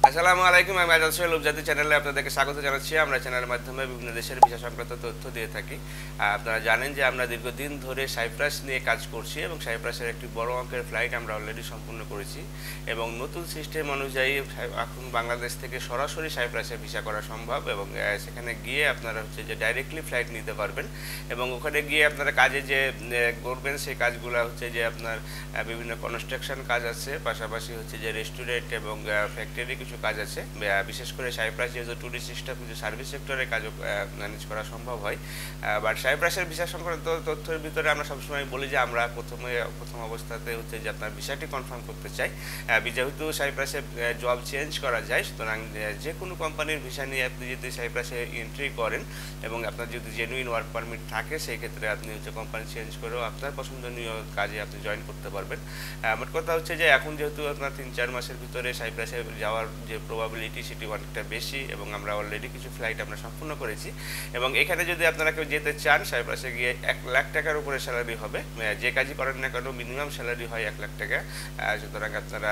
আসসালামু আলাইকুম। আমি আজাদ সোহেল উপজাতি চ্যানেলে আপনাদেরকে স্বাগত জানাচ্ছি। আমরা চ্যানেলের মাধ্যমে বিভিন্ন দেশের ভিসা সংক্রান্ত তথ্য দিয়ে থাকি। আপনারা জানেন যে আমরা দীর্ঘদিন ধরে সাইপ্রাস নিয়ে কাজ করছি এবং সাইপ্রাসের একটি বড় অঙ্কের ফ্লাইট আমরা অলরেডি সম্পূর্ণ করেছি এবং নতুন সিস্টেম অনুযায়ী এখন বাংলাদেশ থেকে সরাসরি সাইপ্রাসে ভিসা করা সম্ভব এবং সেখানে গিয়ে আপনারা যে ডাইরেক্টলি ফ্লাইট নিতে পারবেন এবং ওখানে গিয়ে আপনারা কাজে যে করবেন সেই কাজগুলো যে আপনার বিভিন্ন কনস্ট্রাকশন কাজ আছে, পাশাপাশি যে রেস্টুরেন্ট এবং ফ্যাক্টরি কিছু কাজ আছে। বিশেষ করে সাইপ্রাস যেহেতু ট্যুরিস্ট সিস্টেম কিছু সার্ভিস সেক্টরের কাজও ম্যানেজ করা সম্ভব হয়। বাট সাইপ্রাসের ভিসা সংক্রান্ত তথ্যের ভিতরে আমরা সবসময় বলি যে আমরা প্রথম অবস্থাতে যে আপনার ভিসাটি কনফার্ম করতে চাই। যেহেতু সাইপ্রাসে জব চেঞ্জ করা যায়, সুতরাং যে কোনো কোম্পানির ভিসা নিয়ে আপনি যদি সাইপ্রাসে এন্ট্রি করেন এবং আপনার যদি জেনুইন ওয়ার্ক পারমিট থাকে, সেই ক্ষেত্রে আপনি কোম্পানি চেঞ্জ করেও আপনার পছন্দনীয় কাজে আপনি জয়েন করতে পারবেন। মোট কথা যে এখন যেহেতু আপনার ৩-৪ মাসের ভিতরে সাইপ্রাসে যাওয়ার যে প্রবাবিলিটি সেটি অনেকটা বেশি এবং আমরা অলরেডি কিছু ফ্লাইট আমরা সম্পূর্ণ করেছি এবং এখানে যদি আপনারা কেউ যেতে চান, সাইপ্রাসে গিয়ে ১ লাখ টাকার উপরে স্যালারি হবে। যে কাজই করেন না কেন মিনিমাম স্যালারি হয় ১ লাখ টাকা। সুতরাং আপনারা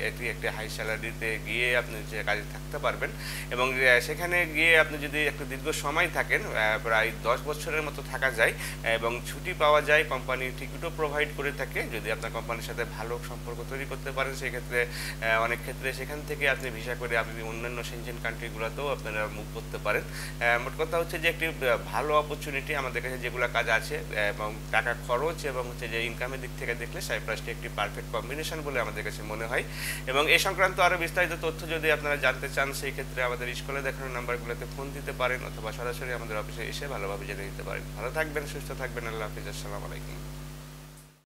এটি একটি হাই স্যালারিতে গিয়ে আপনি যে কাজে থাকতে পারবেন এবং সেখানে গিয়ে আপনি যদি একটু দীর্ঘ সময় থাকেন, প্রায় ১০ বছরের মতো থাকা যায় এবং ছুটি পাওয়া যায়। কোম্পানি টিকিটও প্রোভাইড করে থাকে। যদি আপনার কোম্পানির সাথে ভালো সম্পর্ক তৈরি করতে পারেন, সেক্ষেত্রে অনেক ক্ষেত্রে সেখান থেকে আপনি ভিসা করে আপনি অন্যান্য সেনজেন কান্ট্রিগুলোতেও আপনারা মুভ করতে পারেন। মোট কথা যে একটি ভালো অপরচুনিটি আমাদের কাছে যেগুলো কাজ আছে এবং টাকা খরচ এবং যে ইনকামের দিক থেকে দেখলে সাইপ্রাসটি একটি পারফেক্ট কম্বিনেশন বলে আমাদের কাছে মনে হয়। এবং এই সংক্রান্ত আরও বিস্তারিত তথ্য যদি আপনারা জানতে চান, সেই ক্ষেত্রে আমাদের স্কুলে দেখানো নাম্বারগুলোতে ফোন দিতে পারেন অথবা সরাসরি আমাদের অফিসে এসে ভালোভাবে জেনে নিতে পারেন। ভালো থাকবেন, সুস্থ থাকবেন। আল্লাহ হাফিজ। আসসালামু আলাইকুম।